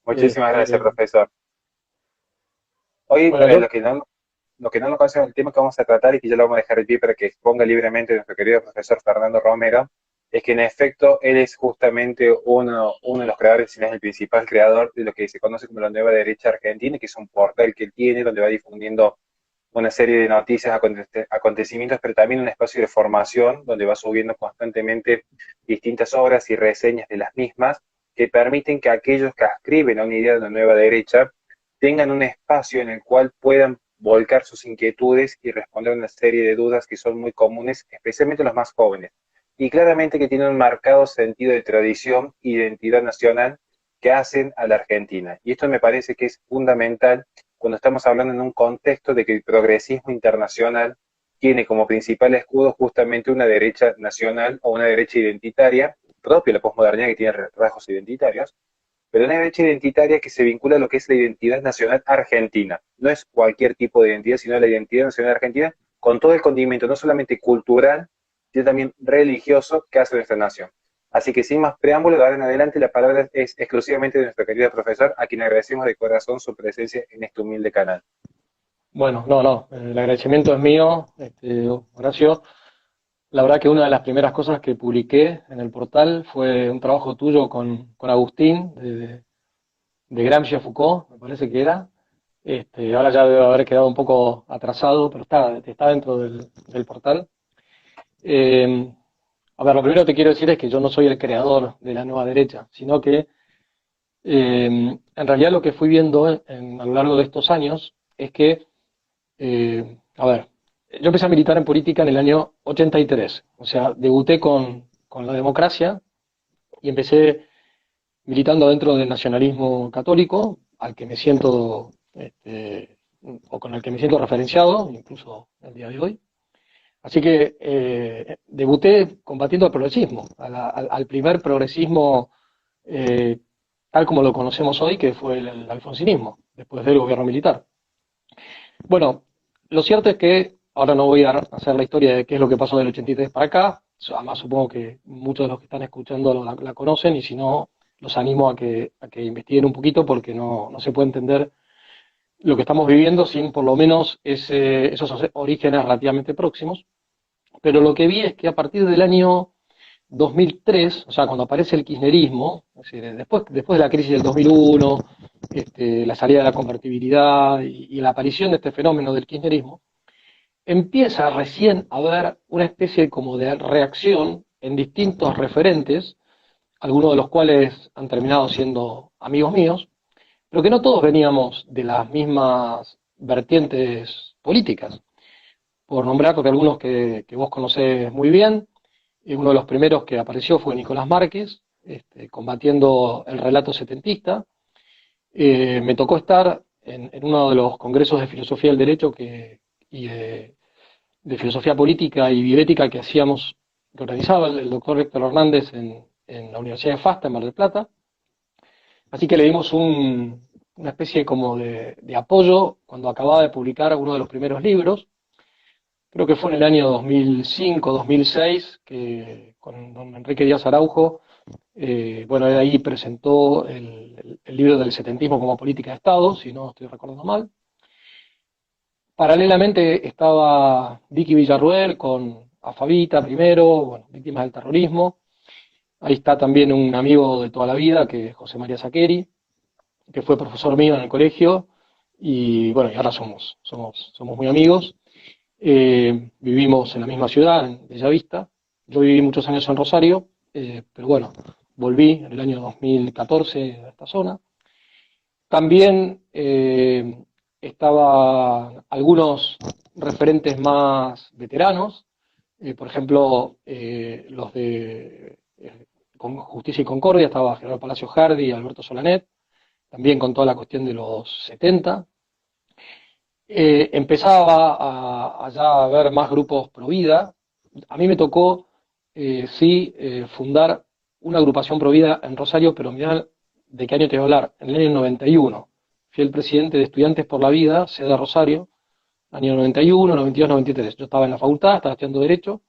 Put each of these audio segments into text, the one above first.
Muchísimas gracias, Este, profesor. Hoy, bueno, yo, lo que no lo conocen, el tema que vamos a tratar y que ya lo vamos a dejar de pie para que exponga libremente nuestro querido profesor Fernando Romero, es que en efecto él es justamente uno de los creadores, si no es el principal creador de lo que se conoce como la nueva derecha argentina, que es un portal que él tiene donde va difundiendo una serie de noticias, acontecimientos, pero también un espacio de formación donde va subiendo constantemente distintas obras y reseñas de las mismas que permiten que aquellos que escriben a una idea de una nueva derecha tengan un espacio en el cual puedan volcar sus inquietudes y responder a una serie de dudas que son muy comunes, especialmente los más jóvenes. Y claramente que tienen un marcado sentido de tradición e identidad nacional que hacen a la Argentina. Y esto me parece que es fundamental cuando estamos hablando en un contexto de que el progresismo internacional tiene como principal escudo justamente una derecha nacional o una derecha identitaria, propia de la posmodernidad que tiene rasgos identitarios, pero una derecha identitaria que se vincula a lo que es la identidad nacional argentina. No es cualquier tipo de identidad, sino la identidad nacional argentina con todo el condimento, no solamente cultural, sino también religioso que hace nuestra nación. Así que sin más preámbulo, de ahora en adelante la palabra es exclusivamente de nuestro querido profesor, a quien agradecemos de corazón su presencia en este humilde canal. bueno, no, el agradecimiento es mío, Horacio. La verdad que una de las primeras cosas que publiqué en el portal fue un trabajo tuyo con Agustín, de Gramsci a Foucault, me parece que era. Ahora ya debe haber quedado un poco atrasado, pero está dentro del portal. Eh, a ver, lo primero que te quiero decir es que yo no soy el creador de la nueva derecha, sino que en realidad lo que fui viendo a lo largo de estos años es que, a ver, yo empecé a militar en política en el año 83, o sea, debuté con la democracia y empecé militando dentro del nacionalismo católico, al que me siento, o con el que me siento referenciado, incluso el día de hoy. Así que debuté combatiendo al progresismo, al primer progresismo eh, tal como lo conocemos hoy, que fue el alfonsinismo, después del gobierno militar. Bueno, lo cierto es que ahora no voy a hacer la historia de qué es lo que pasó del 83 para acá, además supongo que muchos de los que están escuchando la conocen y si no, los animo a que investiguen un poquito porque no se puede entender lo que estamos viviendo sin por lo menos esos orígenes relativamente próximos. Pero lo que vi es que a partir del año 2003, o sea, cuando aparece el kirchnerismo, es decir, después de la crisis del 2001, la salida de la convertibilidad y la aparición de este fenómeno del kirchnerismo, empieza recién a haber una especie como de reacción en distintos referentes, algunos de los cuales han terminado siendo amigos míos, pero que no todos veníamos de las mismas vertientes políticas. Por nombrar algunos que vos conocés muy bien, uno de los primeros que apareció fue Nicolás Márquez, combatiendo el relato setentista. Me tocó estar en uno de los congresos de filosofía del derecho y de filosofía política y bioética que organizaba el doctor Héctor Hernández en la Universidad de FASTA en Mar del Plata. Así que le dimos una especie como de apoyo cuando acababa de publicar uno de los primeros libros. Creo que fue en el año 2005, 2006, que con don Enrique Díaz Araujo, bueno, él ahí presentó el libro del setentismo como política de Estado, si no estoy recordando mal. Paralelamente estaba Vicky Villarruel con Afabita primero, bueno, víctimas del terrorismo. Ahí está también un amigo de toda la vida, que es José María Saqueri, que fue profesor mío en el colegio, y bueno, y ahora somos muy amigos. Vivimos en la misma ciudad, en Bellavista. Yo viví muchos años en Rosario, pero bueno, volví en el año 2014 a esta zona. También estaban algunos referentes más veteranos, por ejemplo, los de con Justicia y Concordia, estaba Gerardo Palacio Jardi y Alberto Solanet, también con toda la cuestión de los 70. Empezaba ya a haber más grupos pro vida. A mí me tocó, sí, fundar una agrupación pro vida en Rosario, pero mirá de qué año te voy a hablar, en el año 91. Fui el presidente de Estudiantes por la Vida, sede de Rosario, año 91, 92, 93. Yo estaba en la facultad, estaba estudiando Derecho,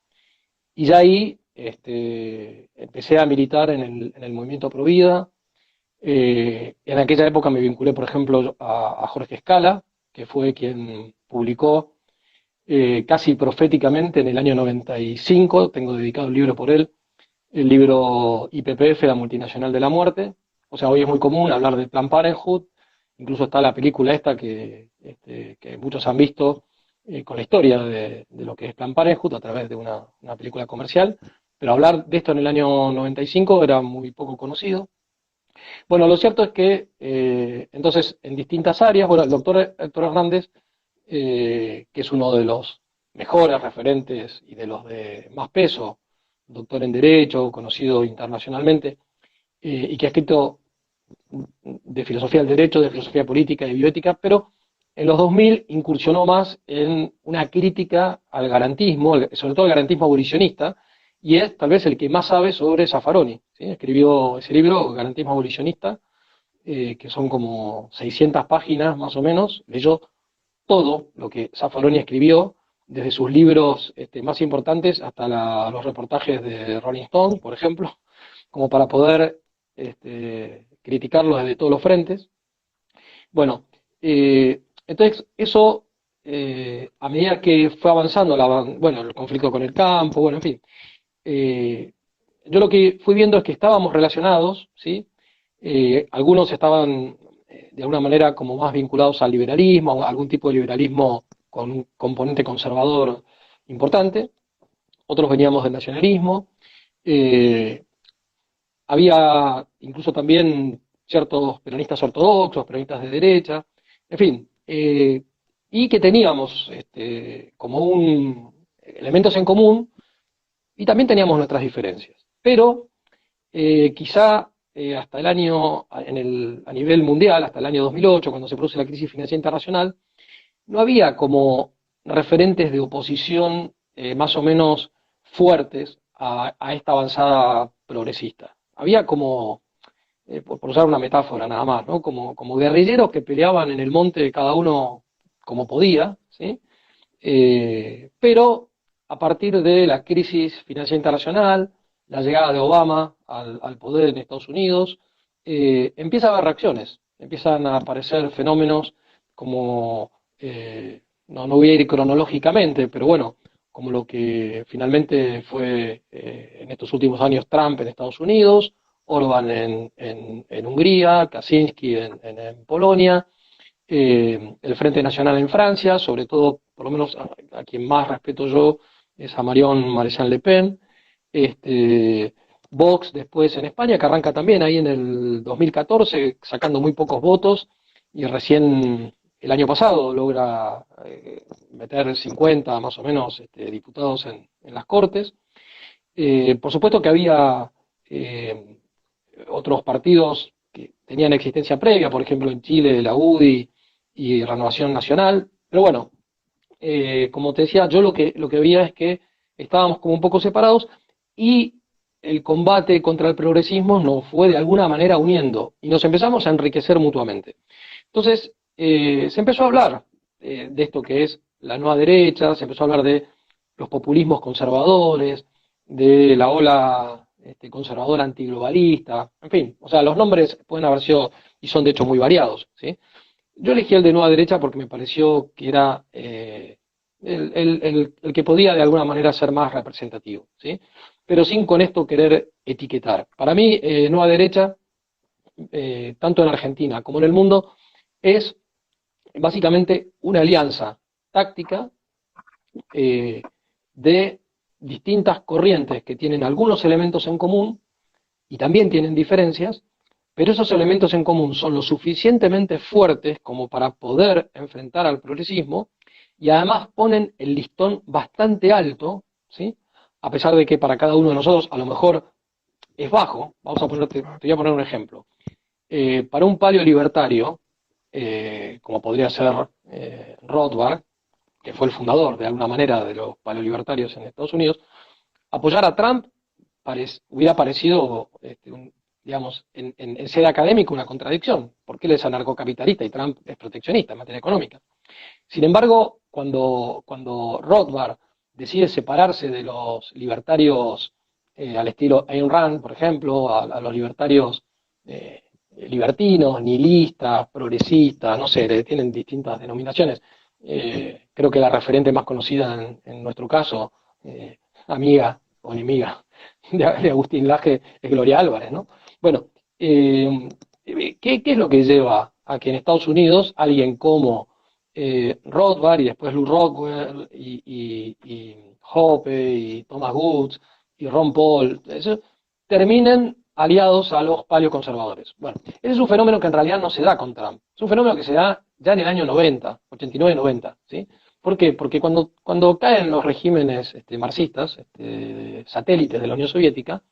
y ya ahí empecé a militar en el movimiento pro vida. En aquella época me vinculé, por ejemplo, a Jorge Escala, que fue quien publicó casi proféticamente en el año 95, tengo dedicado un libro por él, el libro IPPF, la multinacional de la muerte. O sea, hoy es muy común hablar del Plan Parenthood, incluso está la película esta que muchos han visto con la historia de lo que es Plan Parenthood a través de una película comercial, pero hablar de esto en el año 95 era muy poco conocido. Bueno, lo cierto es que entonces en distintas áreas, bueno, el doctor Héctor Hernández, que es uno de los mejores referentes y de los de más peso, doctor en Derecho, conocido internacionalmente, y que ha escrito de filosofía del derecho, de filosofía política y bioética, pero en los 2000 incursionó más en una crítica al garantismo, sobre todo al garantismo abolicionista, y es tal vez el que más sabe sobre Zaffaroni, ¿sí? Escribió ese libro, Garantismo Abolicionista, que son como 600 páginas más o menos, leyó todo lo que Zaffaroni escribió, desde sus libros más importantes hasta los reportajes de Rolling Stone, por ejemplo, como para poder criticarlo desde todos los frentes. Bueno, entonces eso, a medida que fue avanzando, bueno, el conflicto con el campo, bueno, en fin, eh, yo lo que fui viendo es que estábamos relacionados, ¿sí? Algunos estaban de alguna manera como más vinculados al liberalismo, a algún tipo de liberalismo con un componente conservador importante, otros veníamos del nacionalismo, eh, había incluso también ciertos peronistas ortodoxos, peronistas de derecha, en fin, y que teníamos como elementos en común y también teníamos nuestras diferencias. Pero quizá hasta el año, a nivel mundial, hasta el año 2008, cuando se produce la crisis financiera internacional, no había como referentes de oposición más o menos fuertes a esta avanzada progresista. Había como, por usar una metáfora nada más, ¿no? Como guerrilleros que peleaban en el monte cada uno como podía, ¿sí? Pero a partir de la crisis financiera internacional, la llegada de Obama al poder en Estados Unidos, empieza a haber reacciones, empiezan a aparecer fenómenos como, no voy a ir cronológicamente, pero bueno, como lo que finalmente fue en estos últimos años Trump en Estados Unidos, Orban en Hungría, Kaczynski en Polonia, el Frente Nacional en Francia, sobre todo, por lo menos a quien más respeto yo, es a Marion Maréchal Le Pen, Vox después en España, que arranca también ahí en el 2014, sacando muy pocos votos, y recién el año pasado logra meter 50 más o menos diputados en las Cortes. Por supuesto que había eh, otros partidos que tenían existencia previa, por ejemplo en Chile la UDI y Renovación Nacional, pero bueno, como te decía, yo lo que veía es que estábamos como un poco separados y el combate contra el progresismo nos fue de alguna manera uniendo y nos empezamos a enriquecer mutuamente. Entonces, se empezó a hablar de esto que es la nueva derecha, se empezó a hablar de los populismos conservadores, de la ola conservadora antiglobalista, en fin, o sea, los nombres pueden haber sido y son de hecho muy variados, ¿sí? Yo elegí el de nueva derecha porque me pareció que era el que podía de alguna manera ser más representativo, ¿sí? Pero sin con esto querer etiquetar. Para mí, nueva derecha, tanto en Argentina como en el mundo, es básicamente una alianza táctica eh, de distintas corrientes que tienen algunos elementos en común y también tienen diferencias, pero esos elementos en común son lo suficientemente fuertes como para poder enfrentar al progresismo y además ponen el listón bastante alto, ¿sí? A pesar de que para cada uno de nosotros a lo mejor es bajo. Te voy a poner un ejemplo. Para un palio libertario, como podría ser Rothbard, que fue el fundador de alguna manera de los paleolibertarios en Estados Unidos, apoyar a Trump hubiera parecido, digamos, en sede académica una contradicción, porque él es anarcocapitalista y Trump es proteccionista en materia económica. Sin embargo, cuando Rothbard decide separarse de los libertarios al estilo Ayn Rand, por ejemplo, a los libertarios libertinos, nihilistas, progresistas, no sé, tienen distintas denominaciones. Creo que la referente más conocida en nuestro caso, amiga o enemiga de Agustín Laje, es Gloria Álvarez, ¿no? Bueno, eh, ¿qué es lo que lleva a que en Estados Unidos alguien como Rothbard y después Lou Rockwell y Hoppe y Thomas Woods y Ron Paul terminen aliados a los paleoconservadores? Bueno, ese es un fenómeno que en realidad no se da con Trump. Es un fenómeno que se da ya en el año 90, 89-90, ¿sí? ¿Por qué? Porque cuando caen los regímenes marxistas, satélites de la Unión Soviética,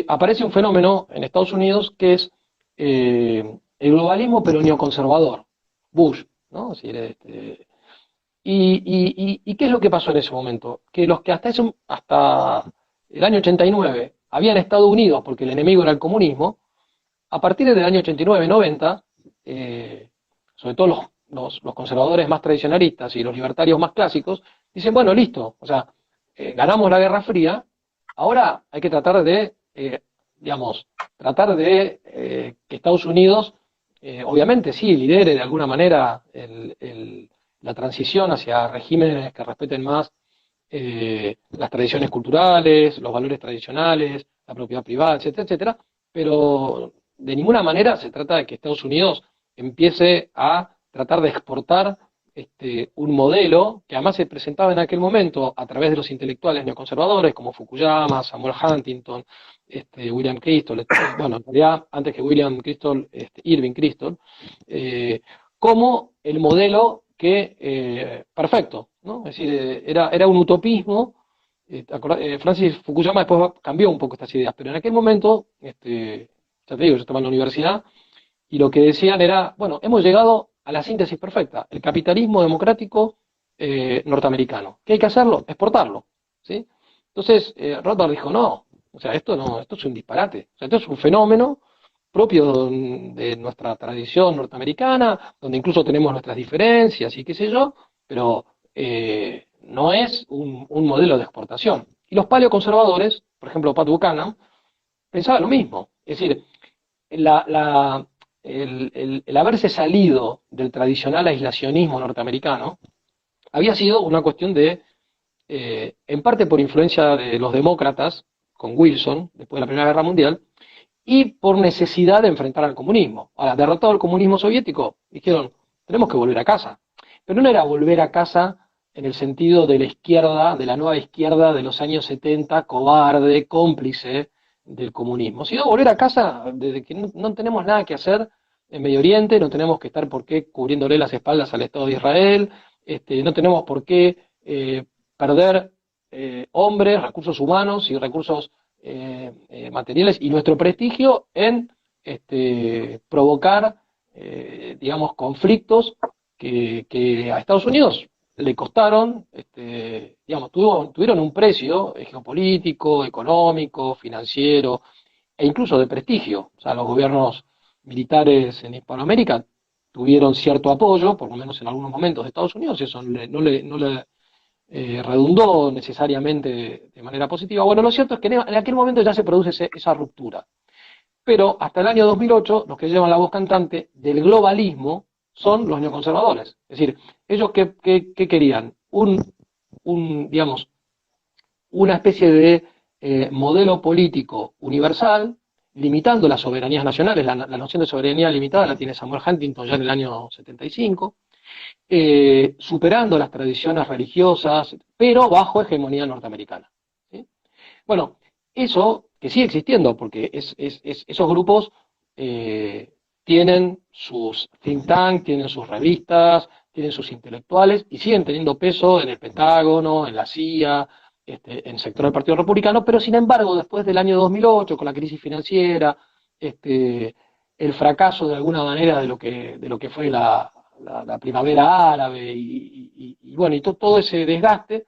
aparece un fenómeno en Estados Unidos que es el globalismo pero neoconservador, Bush, ¿no? Es decir, y ¿qué es lo que pasó en ese momento? Que los que hasta el año 89 habían estado unidos porque el enemigo era el comunismo, a partir del año 89-90, sobre todo los conservadores más tradicionalistas y los libertarios más clásicos, dicen, bueno, listo, o sea, ganamos la Guerra Fría, ahora hay que tratar de, digamos, que Estados Unidos, obviamente sí, lidere de alguna manera la transición hacia regímenes que respeten más las tradiciones culturales, los valores tradicionales, la propiedad privada, etcétera, etcétera, pero de ninguna manera se trata de que Estados Unidos empiece a tratar de exportar un modelo que además se presentaba en aquel momento a través de los intelectuales neoconservadores como Fukuyama, Samuel Huntington, William Crystal, bueno, en realidad antes que William Crystal, Irving Crystal, como el modelo que, perfecto, ¿no? Es decir, era un utopismo. Francis Fukuyama después cambió un poco estas ideas, pero en aquel momento, ya te digo, yo estaba en la universidad y lo que decían era, bueno, hemos llegado a la síntesis perfecta, el capitalismo democrático norteamericano. ¿Qué hay que hacerlo? Exportarlo, ¿sí? Entonces, Rothbard dijo, no, o sea, esto no, esto es un disparate, o sea, esto es un fenómeno propio de nuestra tradición norteamericana, donde incluso tenemos nuestras diferencias y qué sé yo, pero no es un modelo de exportación. Y los paleoconservadores, por ejemplo, Pat Buchanan, pensaba lo mismo. Es decir, la, la, el haberse salido del tradicional aislacionismo norteamericano había sido una cuestión de, en parte por influencia de los demócratas, con Wilson, después de la Primera Guerra Mundial, y por necesidad de enfrentar al comunismo. Ahora, derrotado el comunismo soviético, dijeron, tenemos que volver a casa. Pero no era volver a casa en el sentido de la izquierda, de la nueva izquierda de los años 70, cobarde, cómplice del comunismo, sino volver a casa desde que no tenemos nada que hacer en Medio Oriente, no tenemos que estar por qué cubriéndole las espaldas al Estado de Israel, no tenemos por qué perder hombres, recursos humanos y recursos materiales y nuestro prestigio en provocar, digamos, conflictos que a Estados Unidos le costaron, digamos, tuvieron un precio geopolítico, económico, financiero e incluso de prestigio. O sea, los gobiernos militares en Hispanoamérica tuvieron cierto apoyo, por lo menos en algunos momentos de Estados Unidos, y eso no le redundó necesariamente de manera positiva. Bueno, lo cierto es que en aquel momento ya se produce esa ruptura. Pero hasta el año 2008, los que llevan la voz cantante del globalismo son los neoconservadores. Es decir, ellos que querían digamos, una especie de modelo político universal, limitando las soberanías nacionales. La noción de soberanía limitada la tiene Samuel Huntington ya en el año 75, superando las tradiciones religiosas, pero bajo hegemonía norteamericana, ¿sí? Bueno, eso que sigue existiendo, porque esos grupos tienen sus think tanks, tienen sus revistas, tienen sus intelectuales y siguen teniendo peso en el Pentágono, en la CIA, en el sector del Partido Republicano, pero sin embargo, después del año 2008, con la crisis financiera, el fracaso de alguna manera de lo que fue la primavera árabe y bueno, y todo ese desgaste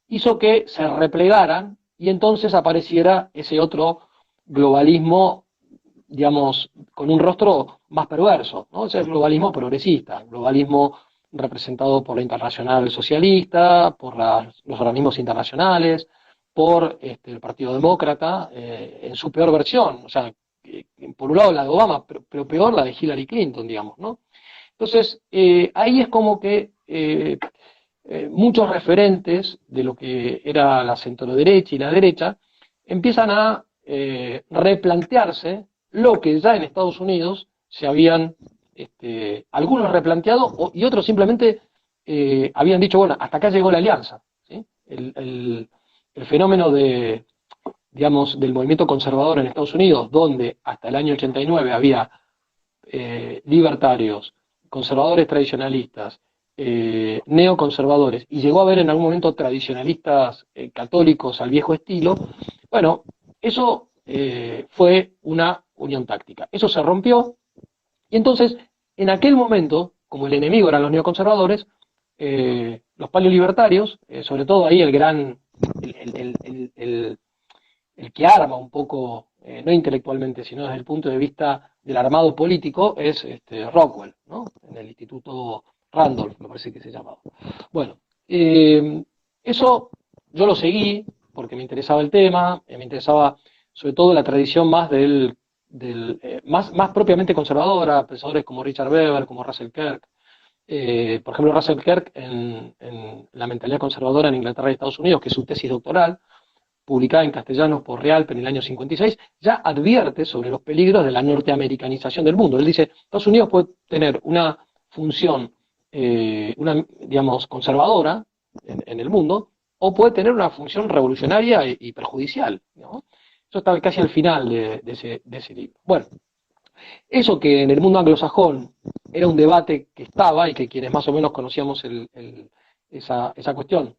hizo que se replegaran y entonces apareciera ese otro globalismo, digamos, con un rostro más perverso, ¿no? Ese globalismo progresista, el globalismo representado por la Internacional Socialista, por los organismos internacionales, por el Partido Demócrata, en su peor versión, o sea, por un lado la de Obama, pero peor la de Hillary Clinton, digamos, ¿no? Entonces, ahí es como que muchos referentes de lo que era la centroderecha y la derecha empiezan a replantearse lo que ya en Estados Unidos se habían algunos replanteado y otros simplemente habían dicho, bueno, hasta acá llegó la alianza, ¿sí? El fenómeno digamos, del movimiento conservador en Estados Unidos, donde hasta el año 89 había libertarios, conservadores tradicionalistas, neoconservadores, y llegó a haber en algún momento tradicionalistas católicos al viejo estilo, bueno, eso fue una unión táctica. Eso se rompió, y entonces, en aquel momento, como el enemigo eran los neoconservadores, los paleolibertarios, sobre todo ahí el gran, el que arma un poco, no intelectualmente, sino desde el punto de vista del armado político, es Rockwell, ¿no? En el Instituto Randolph, me parece que se llamaba. Bueno, eso yo lo seguí porque me interesaba el tema, me interesaba sobre todo la tradición más más propiamente conservadora, pensadores como Richard Weber, como Russell Kirk. Por ejemplo, Russell Kirk en La mentalidad conservadora en Inglaterra y Estados Unidos, que es su tesis doctoral, publicada en castellano por Realpe en el año 56, ya advierte sobre los peligros de la norteamericanización del mundo. Él dice, Estados Unidos puede tener una función, digamos, conservadora en el mundo, o puede tener una función revolucionaria y perjudicial, ¿no? Eso está casi al final de ese libro. Bueno, eso que en el mundo anglosajón era un debate que estaba y que quienes más o menos conocíamos esa cuestión,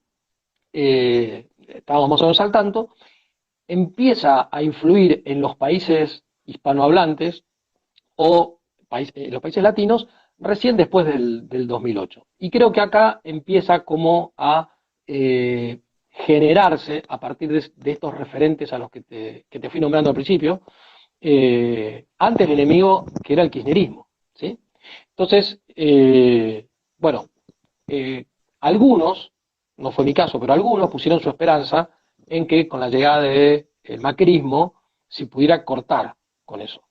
estábamos más o menos al tanto, empieza a influir en los países hispanohablantes o los países latinos recién después del 2008. Y creo que acá empieza como a generarse, a partir de estos referentes a los que te fui nombrando al principio, ante el enemigo que era el kirchnerismo, ¿sí? Entonces, bueno, algunos, no fue mi caso, pero algunos pusieron su esperanza en que con la llegada del macrismo se pudiera cortar con eso.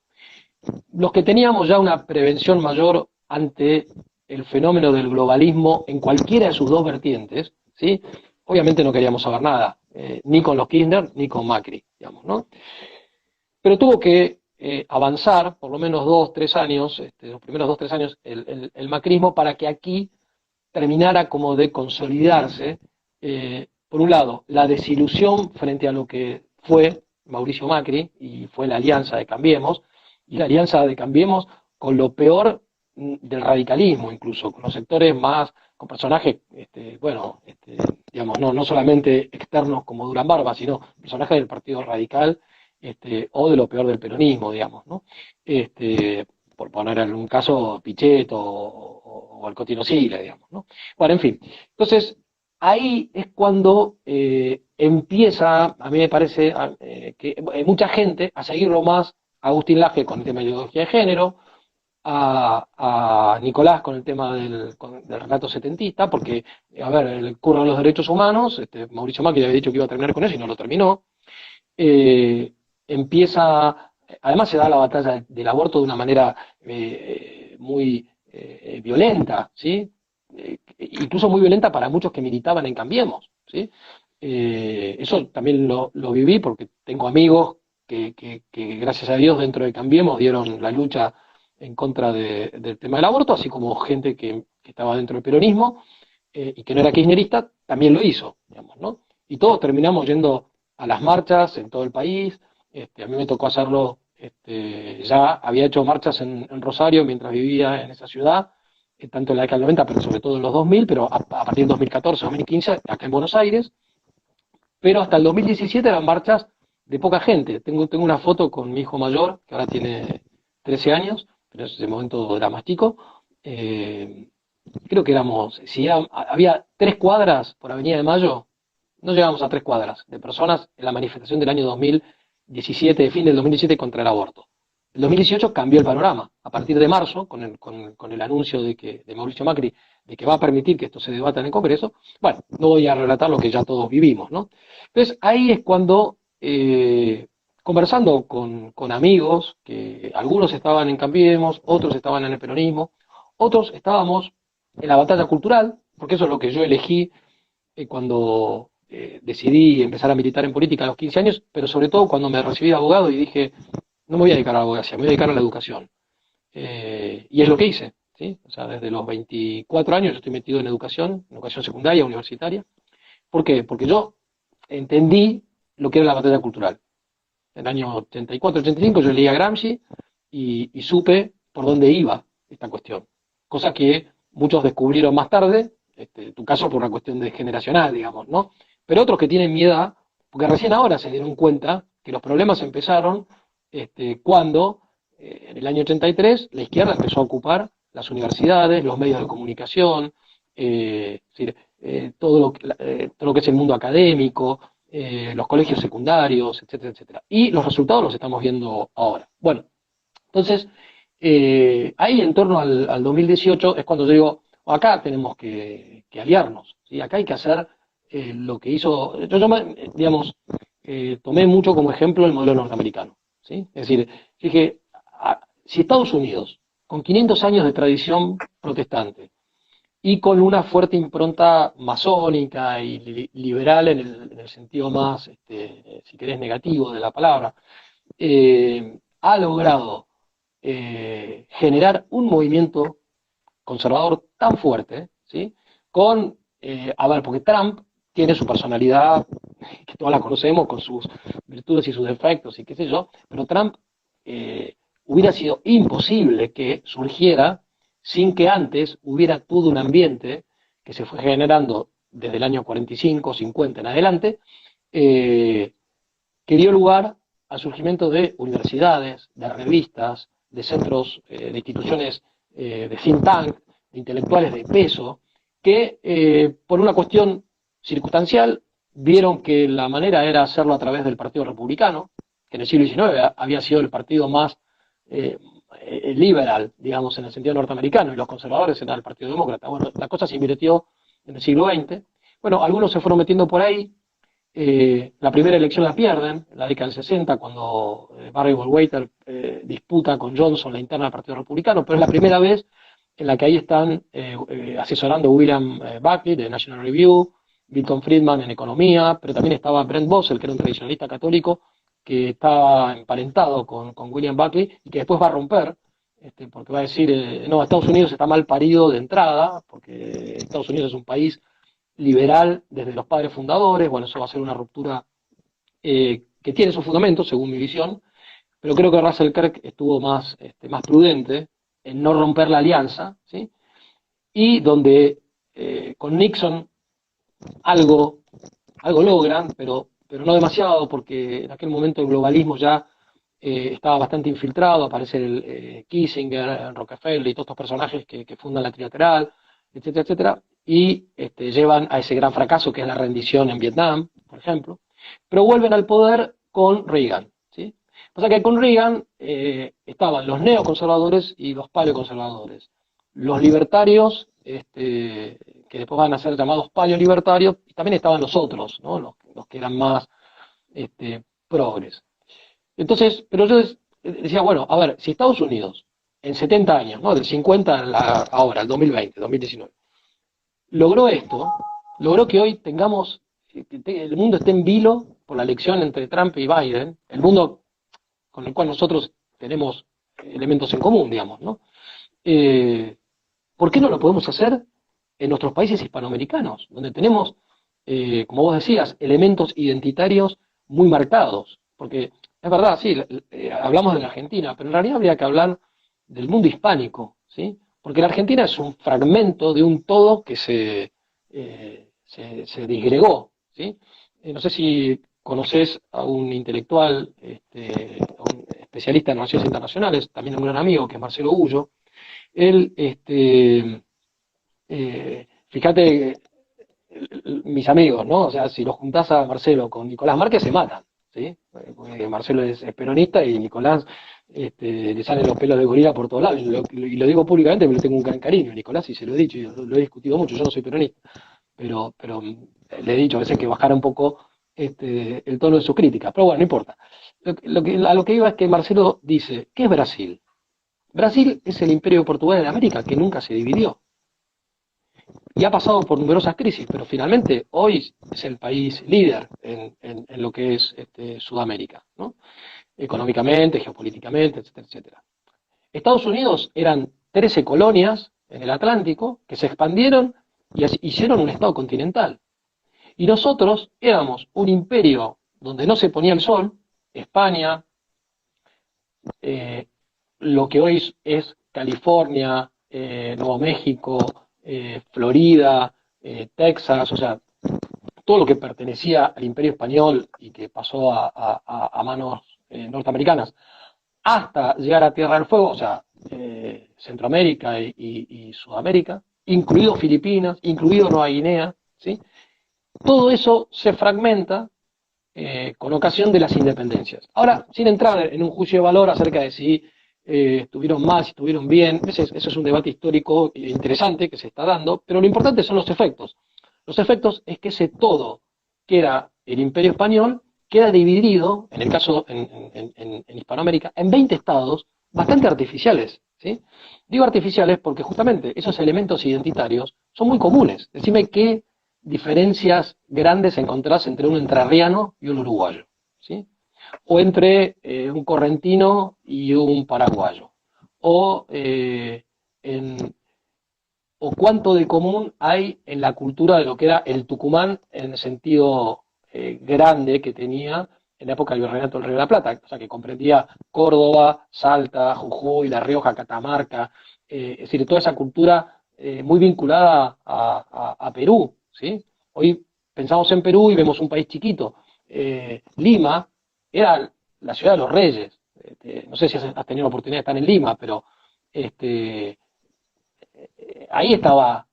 Los que teníamos ya una prevención mayor ante el fenómeno del globalismo en cualquiera de sus dos vertientes, ¿sí? Obviamente no queríamos saber nada, ni con los Kirchner ni con Macri, digamos, ¿no? Pero tuvo que avanzar por lo menos 2, 3 años, los primeros 2, 3 años, el macrismo para que aquí terminara como de consolidarse, por un lado, la desilusión frente a lo que fue Mauricio Macri y fue la alianza de Cambiemos, y la alianza de Cambiemos con lo peor del radicalismo, incluso con los sectores más, con personajes, digamos, no solamente externos como Durán Barba, sino personajes del Partido Radical, o de lo peor del peronismo, digamos, ¿no? Por poner en un caso Pichetto o Alcotino Sigle, digamos, ¿no? Bueno, en fin. Entonces, ahí es cuando empieza, a mí me parece, que mucha gente a seguirlo más a Agustín Laje con el tema de ideología de género, a Nicolás con el tema del relato setentista, porque, a ver, el curro de los derechos humanos, Mauricio Macri había dicho que iba a terminar con eso y no lo terminó. Empieza, además se da la batalla del aborto de una manera muy violenta, ¿sí? Incluso muy violenta para muchos que militaban en Cambiemos, ¿sí? Eso también lo viví porque tengo amigos que gracias a Dios dentro de Cambiemos dieron la lucha en contra del tema del aborto, así como gente que estaba dentro del peronismo y que no era kirchnerista, también lo hizo, digamos, ¿no? Y todos terminamos yendo a las marchas en todo el país. A mí me tocó hacerlo, ya había hecho marchas en Rosario mientras vivía en esa ciudad, tanto en la década del 90, pero sobre todo en los 2000, pero a partir del 2014, 2015, acá en Buenos Aires, pero hasta el 2017 eran marchas de poca gente. Tengo una foto con mi hijo mayor, que ahora tiene 13 años, pero en ese momento era más chico. Creo que había 3 cuadras por Avenida de Mayo, no llegamos a 3 cuadras de personas en la manifestación del año 2017, de fin del 2017 contra el aborto. El 2018 cambió el panorama. A partir de marzo, con el anuncio de Mauricio Macri de que va a permitir que esto se debata en el Congreso, bueno, no voy a relatar lo que ya todos vivimos, ¿no? Entonces ahí es cuando conversando con amigos, que algunos estaban en Cambiemos, otros estaban en el peronismo, otros estábamos en la batalla cultural, porque eso es lo que yo elegí cuando decidí empezar a militar en política a los 15 años, pero sobre todo cuando me recibí de abogado y dije, no me voy a dedicar a la abogacía, me voy a dedicar a la educación. Y es lo que hice, ¿sí? O sea, desde los 24 años yo estoy metido en educación secundaria, universitaria. ¿Por qué? Porque yo entendí lo que era la batalla cultural. En el año 84-85 yo leí a Gramsci y supe por dónde iba esta cuestión. Cosa que muchos descubrieron más tarde, en tu caso por una cuestión de generacional, digamos, ¿no? Pero otros que tienen mi edad, porque recién ahora se dieron cuenta que los problemas empezaron cuando, en el año 83, la izquierda empezó a ocupar las universidades, los medios de comunicación, es decir, todo lo que es el mundo académico, los colegios secundarios, etcétera, etcétera. Y los resultados los estamos viendo ahora. Bueno, entonces, ahí en torno al 2018 es cuando yo digo, acá tenemos que aliarnos, ¿sí? Acá hay que hacer lo que hizo, digamos, tomé mucho como ejemplo el modelo norteamericano, ¿sí? Es decir, dije, si Estados Unidos, con 500 años de tradición protestante, y con una fuerte impronta masónica y liberal en el sentido más, si querés, negativo de la palabra, ha logrado generar un movimiento conservador tan fuerte, ¿sí? A ver, porque Trump tiene su personalidad, que todas la conocemos, con sus virtudes y sus defectos y qué sé yo, pero Trump hubiera sido imposible que surgiera sin que antes hubiera todo un ambiente que se fue generando desde el año 45, 50 en adelante, eh, que dio lugar al surgimiento de universidades, de revistas, de centros, de instituciones de think tank, de intelectuales de peso, que por una cuestión circunstancial vieron que la manera era hacerlo a través del Partido Republicano, que en el siglo XIX había sido el partido más eh, liberal, digamos, en el sentido norteamericano, y los conservadores eran el Partido Demócrata. Bueno, la cosa se invirtió en el siglo XX. Bueno, algunos se fueron metiendo por ahí. La primera elección la pierden, en la década del 60, cuando Barry Goldwater disputa con Johnson la interna del Partido Republicano, pero es la primera vez en la que ahí están asesorando William Buckley de National Review, Milton Friedman en economía, pero también estaba Brent Bozell, que era un tradicionalista católico, que estaba emparentado con William Buckley y que después va a romper, porque va a decir, no, Estados Unidos está mal parido de entrada, porque Estados Unidos es un país liberal desde los padres fundadores. Bueno, eso va a ser una ruptura que tiene sus fundamentos, según mi visión, pero creo que Russell Kirk estuvo más prudente en no romper la alianza, ¿sí? Y donde con Nixon algo, algo logran, pero no demasiado, porque en aquel momento el globalismo ya estaba bastante infiltrado, aparece Kissinger, Rockefeller y todos estos personajes que fundan la trilateral, etcétera, etcétera, y llevan a ese gran fracaso que es la rendición en Vietnam, por ejemplo, pero vuelven al poder con Reagan, ¿sí? Pasa que con Reagan estaban los neoconservadores y los paleoconservadores. Los libertarios, que después van a ser llamados paleolibertarios, y también estaban los otros, ¿no? Los que eran más progres. Entonces, pero yo decía, bueno, a ver, si Estados Unidos en 70 años, ¿no? Del 50 ahora, al 2020, 2019, logró esto, logró que hoy tengamos, el mundo esté en vilo por la elección entre Trump y Biden, el mundo con el cual nosotros tenemos elementos en común, digamos, ¿no? ¿Por qué no lo podemos hacer en nuestros países hispanoamericanos, donde tenemos, como vos decías, elementos identitarios muy marcados? Porque es verdad, sí, hablamos de la Argentina, pero en realidad habría que hablar del mundo hispánico, ¿sí? Porque la Argentina es un fragmento de un todo que se disgregó, ¿sí? No sé si conoces a un intelectual, a un especialista en relaciones internacionales, también un gran amigo, que es Marcelo Ullo. Él, fíjate, mis amigos, ¿no? O sea, si los juntás a Marcelo con Nicolás Márquez, se matan, ¿sí? Porque Marcelo es peronista y Nicolás le salen los pelos de gorila por todos lados. Y lo digo públicamente porque le tengo un gran cariño a Nicolás y se lo he dicho y lo he discutido mucho. Yo no soy peronista, pero le he dicho a veces que bajara un poco el tono de sus críticas. Pero bueno, no importa. a lo que iba es que Marcelo dice, ¿qué es Brasil? Brasil es el imperio portugués de América que nunca se dividió y ha pasado por numerosas crisis, pero finalmente hoy es el país líder en lo que es Sudamérica, ¿no? Económicamente, geopolíticamente, etcétera, etcétera. Estados Unidos eran 13 colonias en el Atlántico que se expandieron y hicieron un estado continental. Y nosotros éramos un imperio donde no se ponía el sol, España, eh, lo que hoy es California, Nuevo México, Florida, Texas, o sea, todo lo que pertenecía al imperio español y que pasó a manos norteamericanas, hasta llegar a Tierra del Fuego, o sea, Centroamérica y Sudamérica, incluido Filipinas, incluido Nueva Guinea, ¿sí? Todo eso se fragmenta con ocasión de las independencias. Ahora, sin entrar en un juicio de valor acerca de si estuvieron mal, si estuvieron bien, eso es un debate histórico interesante que se está dando, pero lo importante son los efectos. Los efectos es que ese todo que era el imperio español queda dividido, en el caso en Hispanoamérica, en 20 estados bastante artificiales. ¿Sí? Digo artificiales porque justamente esos elementos identitarios son muy comunes. Decime qué diferencias grandes encontrás entre un entrerriano y un uruguayo, ¿sí? O entre un correntino y un paraguayo, o, en, o cuánto de común hay en la cultura de lo que era el Tucumán en el sentido grande que tenía en la época del Virreinato del Río de la Plata, o sea, que comprendía Córdoba, Salta, Jujuy, La Rioja, Catamarca, es decir, toda esa cultura muy vinculada a Perú, ¿sí? Hoy pensamos en Perú y vemos un país chiquito. Lima era la ciudad de los reyes. No sé si has tenido la oportunidad de estar en Lima, pero este, ahí estaba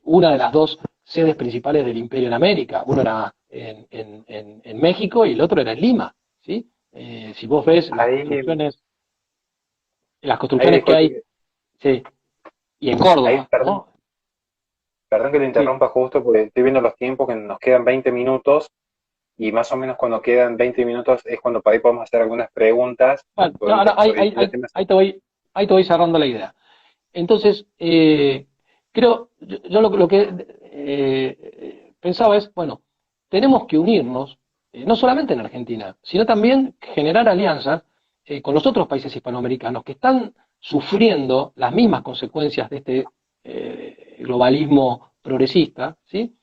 una de las dos sedes principales del imperio en América. Uno era en México y el otro era en Lima, ¿sí? Si vos ves Ahí, las ahí construcciones que hay, disculpe, sí, y en ahí, Córdoba, perdón, ¿no? perdón que le Sí. interrumpa justo porque estoy viendo los tiempos que nos quedan 20 minutos y más o menos cuando quedan 20 minutos es cuando por ahí podemos hacer algunas preguntas Bueno, ahora sobre distintos temas. ahí te voy cerrando la idea. Entonces, creo, yo lo que pensaba es, bueno, tenemos que unirnos, no solamente en Argentina, sino también generar alianzas con los otros países hispanoamericanos que están sufriendo las mismas consecuencias de este globalismo progresista, ¿sí?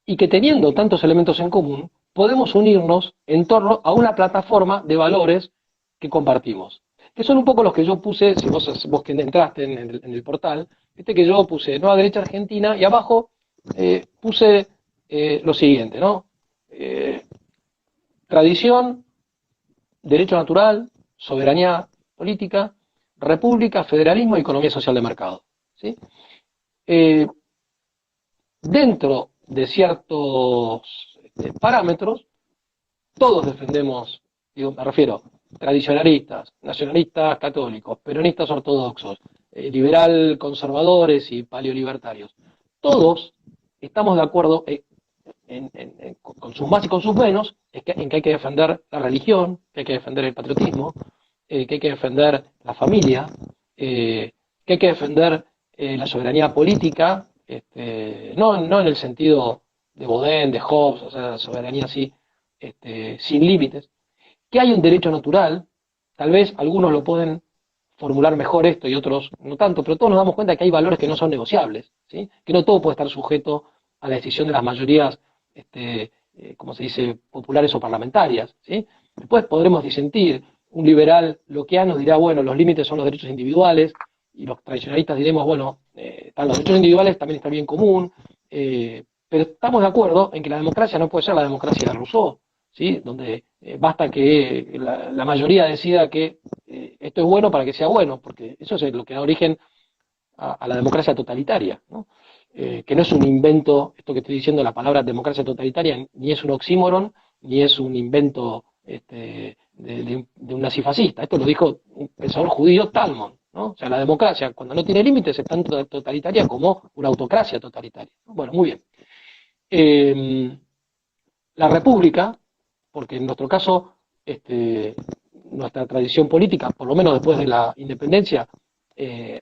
Y que teniendo tantos elementos en común, podemos unirnos en torno a una plataforma de valores que compartimos. Que son un poco los que yo puse, si vos que entraste en el portal, viste que yo puse Nueva Derecha Argentina y abajo puse lo siguiente, ¿no? Eh, Tradición, derecho natural, soberanía política, república, federalismo y economía social de mercado. ¿Sí? Eh, Dentro de ciertos parámetros, todos defendemos, digo, me refiero, tradicionalistas, nacionalistas católicos, peronistas ortodoxos, liberal conservadores y paleolibertarios. Todos estamos de acuerdo con sus más y con sus menos en que hay que defender la religión, que hay que defender el patriotismo, que hay que defender la familia, que hay que defender la soberanía política, no en el sentido de Baudin, de Hobbes, o sea, soberanía así, sin límites, que hay un derecho natural, tal vez algunos lo pueden formular mejor esto y otros no tanto, pero todos nos damos cuenta que hay valores que no son negociables, ¿sí? Que no todo puede estar sujeto a la decisión de las mayorías, como se dice, populares o parlamentarias, ¿sí? Después podremos disentir. Un liberal loquiano dirá, bueno, los límites son los derechos individuales, y los tradicionalistas diremos, bueno, están los derechos individuales, también está el bien común, pero estamos de acuerdo en que la democracia no puede ser la democracia de Rousseau, ¿sí? Donde basta que la mayoría decida que esto es bueno para que sea bueno, porque eso es lo que da origen a la democracia totalitaria, ¿no? Que no es un invento, esto que estoy diciendo, la palabra democracia totalitaria, ni es un oxímoron, ni es un invento de un nazifascista. Esto lo dijo un pensador judío, Talmud, ¿no? O sea, la democracia, cuando no tiene límites, es tanto totalitaria como una autocracia totalitaria, ¿no? Bueno, muy bien. La república, porque en nuestro caso nuestra tradición política, por lo menos después de la independencia, es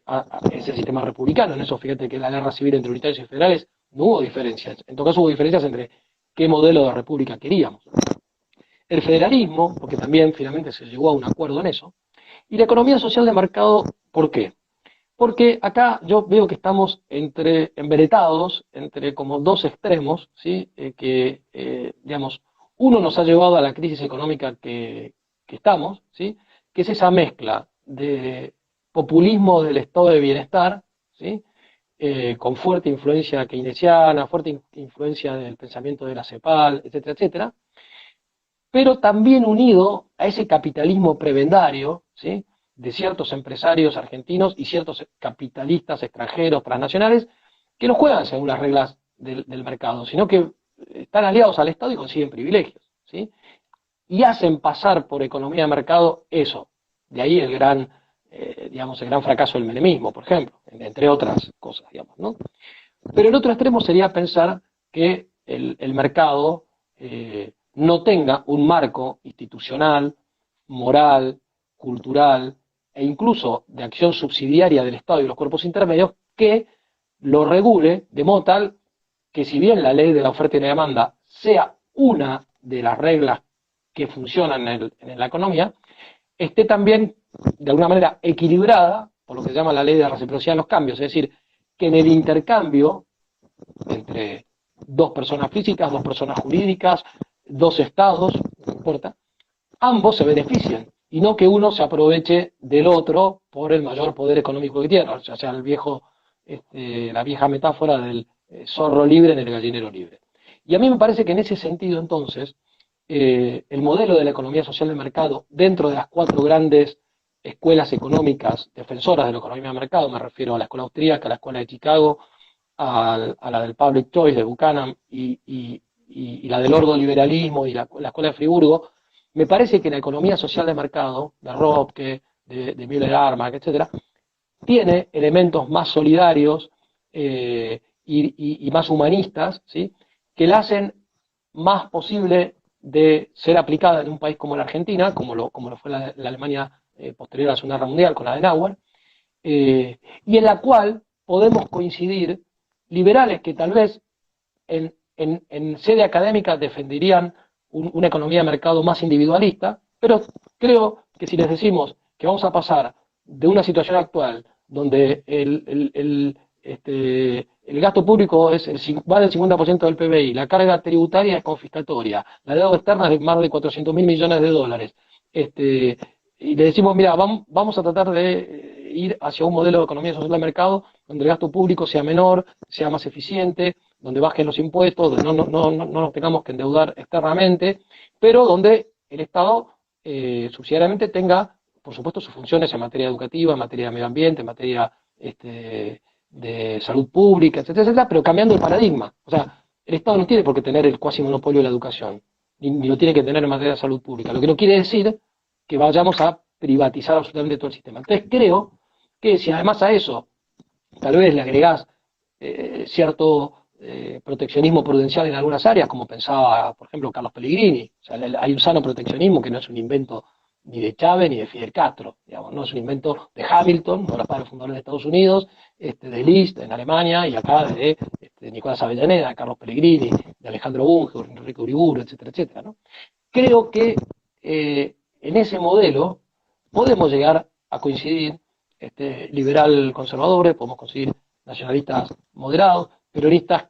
el sistema republicano. En eso, fíjate que en la guerra civil entre unitarios y federales no hubo diferencias. En todo caso, hubo diferencias entre qué modelo de república queríamos. El federalismo, porque también finalmente se llegó a un acuerdo en eso, y la economía social de mercado, ¿por qué? Porque acá yo veo que estamos enveretados entre como dos extremos, ¿sí? Digamos, uno nos ha llevado a la crisis económica que estamos, ¿sí? Que es esa mezcla de populismo del estado de bienestar, ¿sí? Con fuerte influencia keynesiana, fuerte influencia del pensamiento de la CEPAL, etcétera, etcétera, pero también unido a ese capitalismo prebendario, ¿sí? De ciertos empresarios argentinos y ciertos capitalistas extranjeros, transnacionales, que no juegan según las reglas del mercado, sino que están aliados al Estado y consiguen privilegios, ¿sí? Y hacen pasar por economía de mercado eso. De ahí digamos, el gran fracaso del menemismo, por ejemplo, entre otras cosas, digamos, ¿no? Pero el otro extremo sería pensar que el mercado no tenga un marco institucional, moral, cultural e incluso de acción subsidiaria del Estado y los cuerpos intermedios que lo regule de modo tal que si bien la ley de la oferta y la demanda sea una de las reglas que funcionan en la economía, esté también de alguna manera equilibrada por lo que se llama la ley de reciprocidad de los cambios, es decir, que en el intercambio entre dos personas físicas, dos personas jurídicas, dos estados, no importa, ambos se benefician y no que uno se aproveche del otro por el mayor poder económico que tiene, o sea la vieja metáfora del zorro libre en el gallinero libre. Y a mí me parece que en ese sentido, entonces, el modelo de la economía social de mercado, dentro de las cuatro grandes escuelas económicas defensoras de la economía de mercado, me refiero a la escuela austríaca, a la escuela de Chicago, a la del Public Choice de Buchanan y la del ordoliberalismo y la escuela de Friburgo, me parece que la economía social de mercado, de Röpke, de Müller-Armack, etcétera, tiene elementos más solidarios y más humanistas, ¿sí? Que la hacen más posible de ser aplicada en un país como la Argentina, como lo fue la Alemania posterior a la Segunda Guerra Mundial con la de Nauer, y en la cual podemos coincidir liberales que tal vez en sede académica defenderían una economía de mercado más individualista, pero creo que si les decimos que vamos a pasar de una situación actual donde el gasto público va del 50% del PBI, la carga tributaria es confiscatoria, la deuda externa es de más de 400.000 millones de dólares, y le decimos, mira, vamos a tratar de ir hacia un modelo de economía social de mercado donde el gasto público sea menor, sea más eficiente, donde bajen los impuestos, donde no nos tengamos que endeudar externamente, pero donde el Estado subsidiariamente tenga, por supuesto, sus funciones en materia educativa, en materia de medio ambiente, en materia de salud pública, etcétera, etcétera, pero cambiando el paradigma. O sea, el Estado no tiene por qué tener el cuasi monopolio de la educación, ni lo tiene que tener en materia de salud pública, lo que no quiere decir que vayamos a privatizar absolutamente todo el sistema. Entonces creo que si además a eso tal vez le agregás cierto proteccionismo prudencial en algunas áreas, como pensaba, por ejemplo, Carlos Pellegrini. O sea, hay un sano proteccionismo que no es un invento ni de Chávez ni de Fidel Castro, digamos, no es un invento de Hamilton, uno de los padres fundadores de Estados Unidos, de Liszt en Alemania, y acá de Nicolás Avellaneda, de Carlos Pellegrini, de Alejandro Bunge, de Enrique Uriburu, etcétera, etcétera, ¿no? Creo que en ese modelo podemos llegar a coincidir liberal conservadores, podemos conseguir nacionalistas moderados, peronistas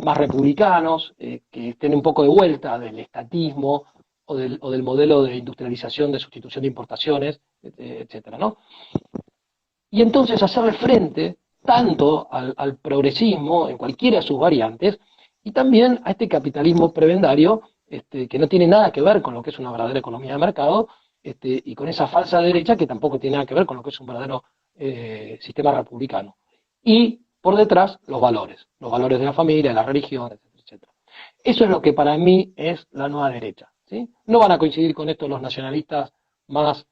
más republicanos, que estén un poco de vuelta del estatismo o del modelo de industrialización, de sustitución de importaciones, etcétera, ¿no? Y entonces hacerle frente tanto al progresismo en cualquiera de sus variantes y también a este capitalismo prebendario que no tiene nada que ver con lo que es una verdadera economía de mercado y con esa falsa derecha que tampoco tiene nada que ver con lo que es un verdadero sistema republicano. Y por detrás los valores de la familia, de la religión, etcétera, etcétera. Eso es lo que para mí es la nueva derecha, ¿sí? No van a coincidir con esto los nacionalistas más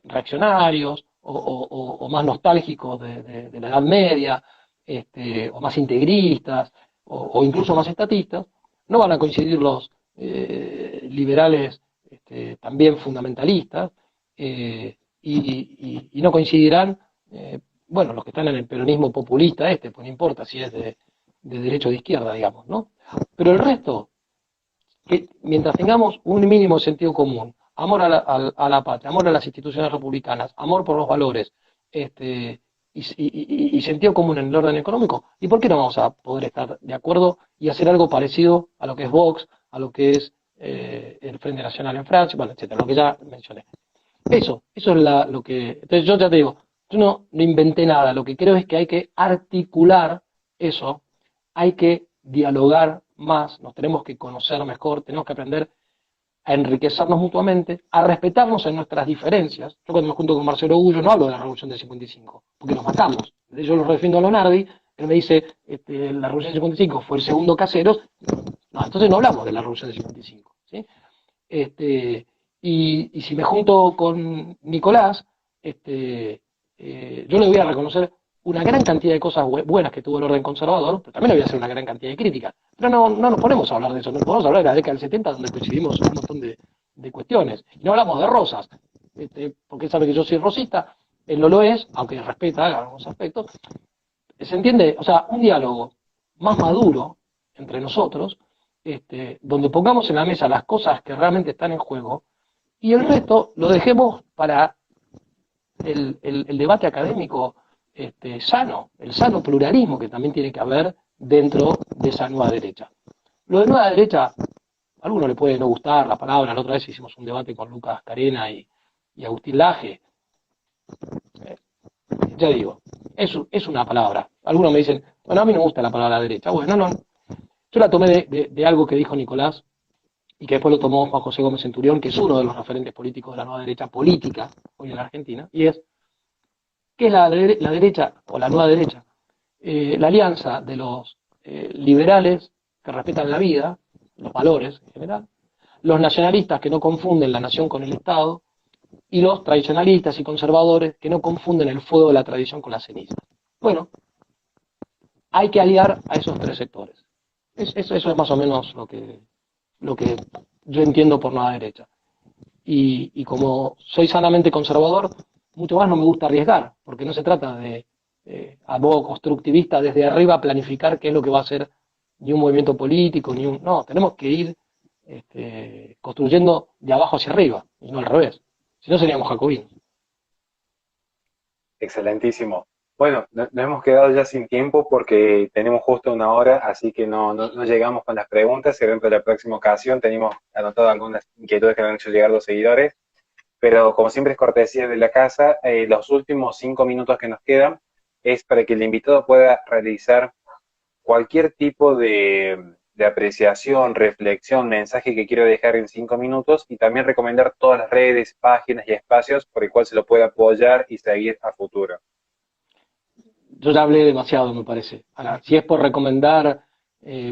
reaccionarios o más nostálgicos de la Edad Media, o más integristas, o incluso más estatistas. No van a coincidir los liberales también fundamentalistas, y no coincidirán, bueno, los que están en el peronismo populista pues no importa si es de derecha o de izquierda, digamos, ¿no? Pero el resto, que mientras tengamos un mínimo sentido común, amor a la patria, amor a las instituciones republicanas, amor por los valores, y sentido común en el orden económico, ¿y por qué no vamos a poder estar de acuerdo y hacer algo parecido a lo que es Vox, a lo que es el Frente Nacional en Francia, bueno, etcétera, lo que ya mencioné? Eso es lo que... Entonces yo ya te digo, yo no inventé nada, lo que creo es que hay que articular eso, hay que dialogar más, nos tenemos que conocer mejor, tenemos que aprender a enriquecernos mutuamente, a respetarnos en nuestras diferencias. Yo cuando me junto con Marcelo Gullo no hablo de la Revolución del 55, porque nos matamos. Yo lo refiero a Lonardi, él me dice, la Revolución del 55 fue el segundo Caseros, no, entonces no hablamos de la Revolución del 55, ¿sí? Y si me junto con Nicolás, yo le voy a reconocer una gran cantidad de cosas buenas que tuvo el orden conservador, pero también le voy a hacer una gran cantidad de críticas. Pero no nos ponemos a hablar de eso, no podemos hablar de la década del 70, donde coincidimos un montón de cuestiones. Y no hablamos de rosas, porque él sabe que yo soy rosista, él no lo es, aunque respeta algunos aspectos. ¿Se entiende? O sea, un diálogo más maduro entre nosotros, donde pongamos en la mesa las cosas que realmente están en juego, y el resto lo dejemos para el debate académico sano, el sano pluralismo que también tiene que haber dentro de esa nueva derecha. Lo de nueva derecha, a alguno le puede no gustar la palabra, la otra vez hicimos un debate con Lucas Carena y Agustín Laje. Ya digo, es una palabra. Algunos me dicen, bueno, a mí no me gusta la palabra derecha. Bueno, no. Yo la tomé de algo que dijo Nicolás, y que después lo tomó Juan José Gómez Centurión, que es uno de los referentes políticos de la nueva derecha política hoy en la Argentina, y es, ¿qué es la derecha o la nueva derecha? La alianza de los liberales que respetan la vida, los valores en general, los nacionalistas que no confunden la nación con el Estado, y los tradicionalistas y conservadores que no confunden el fuego de la tradición con la ceniza. Bueno, hay que aliar a esos tres sectores. Eso es más o menos lo que yo entiendo por nueva derecha. Y como soy sanamente conservador, mucho más no me gusta arriesgar, porque no se trata de, a modo constructivista, desde arriba planificar qué es lo que va a hacer ni un movimiento político, No, tenemos que ir construyendo de abajo hacia arriba, y no al revés. Si no, seríamos jacobinos. Excelentísimo. Bueno, nos hemos quedado ya sin tiempo porque tenemos justo una hora, así que no llegamos con las preguntas. Y dentro de la próxima ocasión tenemos anotado algunas inquietudes que nos han hecho llegar los seguidores. Pero como siempre es cortesía de la casa, los últimos 5 minutos que nos quedan es para que el invitado pueda realizar cualquier tipo de apreciación, reflexión, mensaje que quiera dejar en 5 minutos y también recomendar todas las redes, páginas y espacios por el cual se lo pueda apoyar y seguir a futuro. Yo ya hablé demasiado, me parece. Ahora, si es por recomendar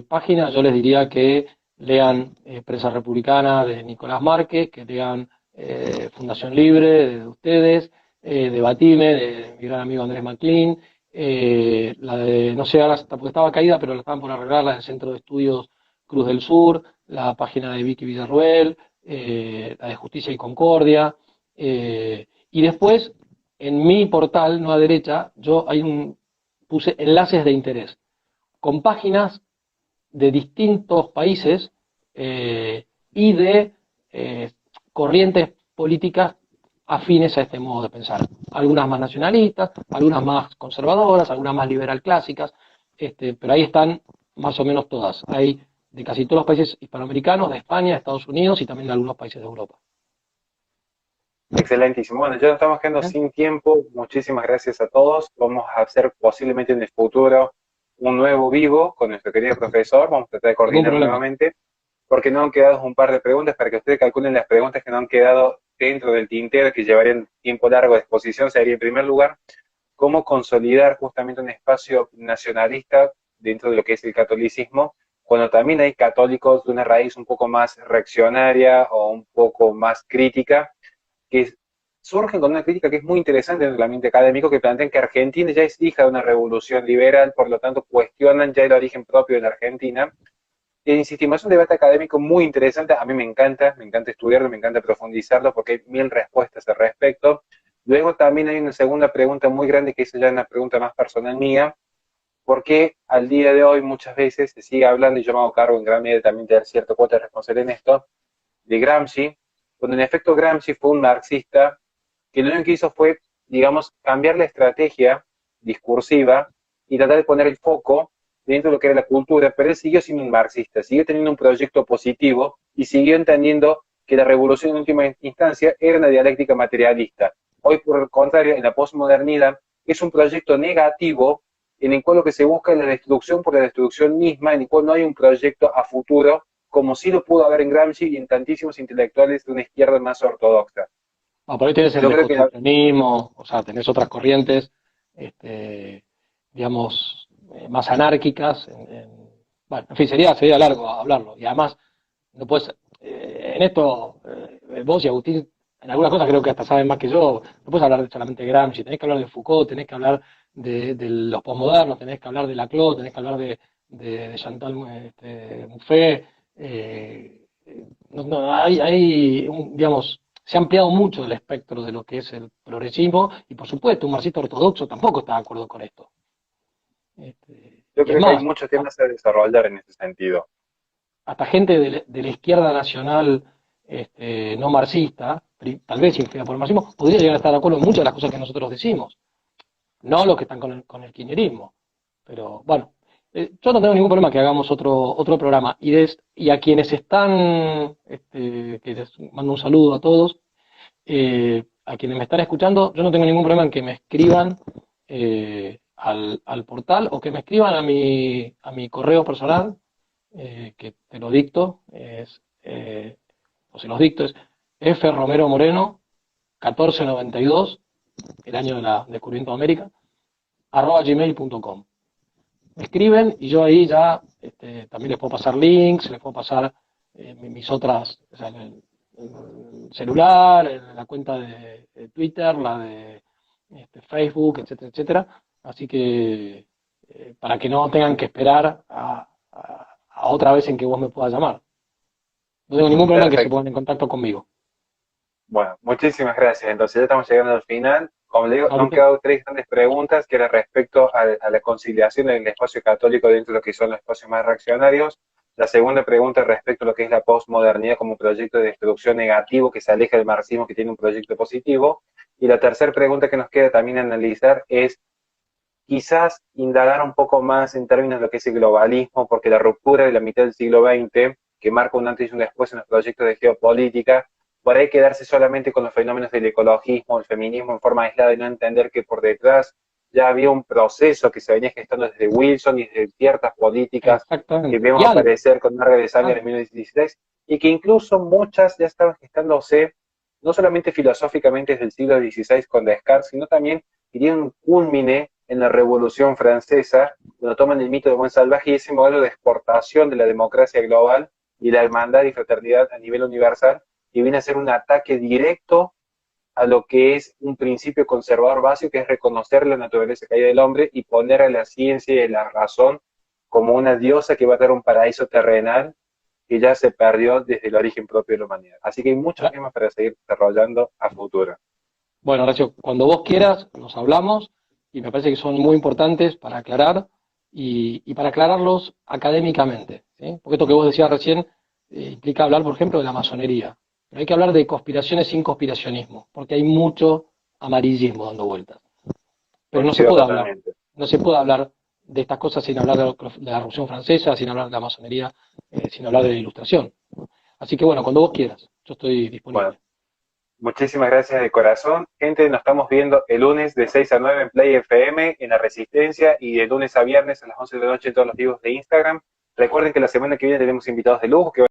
páginas, yo les diría que lean Prensa Republicana de Nicolás Márquez, que lean Fundación Libre de ustedes, Debatime de mi gran amigo Andrés Maclin, la de, no sé, ahora porque estaba caída, pero la estaban por arreglar, la del Centro de Estudios Cruz del Sur, la página de Vicky Villarruel, la de Justicia y Concordia, y después en mi portal, no a derecha, puse enlaces de interés con páginas de distintos países y de corrientes políticas afines a este modo de pensar. Algunas más nacionalistas, algunas más conservadoras, algunas más liberal clásicas, pero ahí están más o menos todas. Hay de casi todos los países hispanoamericanos, de España, de Estados Unidos y también de algunos países de Europa. Excelentísimo. Bueno, ya nos estamos quedando sin tiempo. Muchísimas gracias a todos. Vamos a hacer posiblemente en el futuro un nuevo vivo con nuestro querido profesor. Vamos a tratar de coordinar nuevamente, porque nos han quedado un par de preguntas para que ustedes calculen las preguntas que nos han quedado dentro del tintero, que llevarían tiempo largo de exposición. Sería, en primer lugar, cómo consolidar justamente un espacio nacionalista dentro de lo que es el catolicismo, cuando también hay católicos de una raíz un poco más reaccionaria o un poco más crítica, que surgen con una crítica que es muy interesante en el ambiente académico, que plantean que Argentina ya es hija de una revolución liberal, por lo tanto cuestionan ya el origen propio de la Argentina, insistimos, es un debate académico muy interesante, a mí me encanta estudiarlo, me encanta profundizarlo porque hay mil respuestas al respecto. Luego también hay una segunda pregunta muy grande, que es ya una pregunta más personal mía, porque al día de hoy muchas veces se sigue hablando, y yo me hago cargo en gran medida también de cierta cuota de responsabilidad en esto, de Gramsci, cuando en efecto Gramsci fue un marxista que lo único que hizo fue, digamos, cambiar la estrategia discursiva y tratar de poner el foco dentro de lo que era la cultura, pero él siguió siendo un marxista, siguió teniendo un proyecto positivo y siguió entendiendo que la revolución en última instancia era una dialéctica materialista. Hoy, por el contrario, en la posmodernidad es un proyecto negativo en el cual lo que se busca es la destrucción por la destrucción misma, en el cual no hay un proyecto a futuro, como sí lo pudo haber en Gramsci y en tantísimos intelectuales de una izquierda más ortodoxa. No, por ahí tenés el Yo creo que desconstruccionismo, o sea, tenés otras corrientes, este, digamos, más anárquicas. Bueno, en fin, sería largo hablarlo. Y además, no puedes, en esto, vos y Agustín, en algunas cosas creo que hasta saben más que yo, no puedes hablar solamente de Gramsci, tenés que hablar de Foucault, tenés que hablar de los posmodernos, tenés que hablar de Laclau, tenés que hablar de Chantal Mouffe. Digamos, se ha ampliado mucho el espectro de lo que es el progresismo y, por supuesto, un marxista ortodoxo tampoco está de acuerdo con esto. yo Y es creo que hay más, muchos temas a desarrollar en ese sentido. hasta gente de la izquierda nacional no marxista, tal vez influida por el marxismo, podría llegar a estar de acuerdo en muchas de las cosas que nosotros decimos, no los que están con el kirchnerismo. Pero bueno, yo no tengo ningún problema que hagamos otro programa. Y a quienes están, que les mando un saludo a todos, a quienes me están escuchando, yo no tengo ningún problema en que me escriban al portal o que me escriban a mi correo personal, que te lo dicto, o se los dicto, es F. Romero Moreno, 1492, el año del descubrimiento de América, @gmail.com. Me escriben y yo ahí ya también les puedo pasar links, les puedo pasar mis otras, o sea, el celular, la cuenta de Twitter, la de Facebook, etcétera, etcétera. Así que para que no tengan que esperar a otra vez en que vos me puedas llamar. No tengo ningún problema en que se Perfecto. pongan en contacto conmigo. Bueno, muchísimas gracias. Entonces ya estamos llegando al final. Como le digo, nos han Agustín, quedado tres grandes preguntas, que era respecto a la conciliación del espacio católico dentro de lo que son los espacios más reaccionarios. La segunda pregunta respecto a lo que es la posmodernidad como proyecto de destrucción negativo que se aleja del marxismo, que tiene un proyecto positivo. Y la tercera pregunta que nos queda también analizar es quizás indagar un poco más en términos de lo que es el globalismo, porque la ruptura de la mitad del siglo XX, que marca un antes y un después en los proyectos de geopolítica, por ahí quedarse solamente con los fenómenos del ecologismo, el feminismo en forma aislada y no entender que por detrás ya había un proceso que se venía gestando desde Wilson y desde ciertas políticas que exactamente. Y vemos antes, aparecer con Margaret de Sanger en antes. 1916, y que incluso muchas ya estaban gestándose, no solamente filosóficamente desde el siglo XVI con Descartes, sino también que tienen un culmine en la Revolución Francesa, cuando toman el mito de buen salvaje y ese modelo de exportación de la democracia global y la hermandad y fraternidad a nivel universal, que viene a ser un ataque directo a lo que es un principio conservador básico, que es reconocer la naturaleza caída del hombre y poner a la ciencia y la razón como una diosa que va a dar un paraíso terrenal que ya se perdió desde el origen propio de la humanidad. Así que hay muchos temas para seguir desarrollando a futuro. Bueno, Horacio, cuando vos quieras, nos hablamos y me parece que son muy importantes para aclarar y para aclararlos académicamente, ¿sí? Porque esto que vos decías recién implica hablar, por ejemplo, de la masonería. Pero hay que hablar de conspiraciones sin conspiracionismo, porque hay mucho amarillismo dando vueltas. Pero no se Coincido puede hablar, totalmente. no se puede hablar de estas cosas sin hablar de la Revolución Francesa, sin hablar de la masonería, sin hablar de la Ilustración. Así que bueno, cuando vos quieras, yo estoy Bueno, disponible. muchísimas gracias de corazón. Gente, nos estamos viendo el lunes de 6 a 9 en Play FM, en La Resistencia, y de lunes a viernes a las 11 de la noche en todos los vivos de Instagram. Recuerden que la semana que viene tenemos invitados de lujo que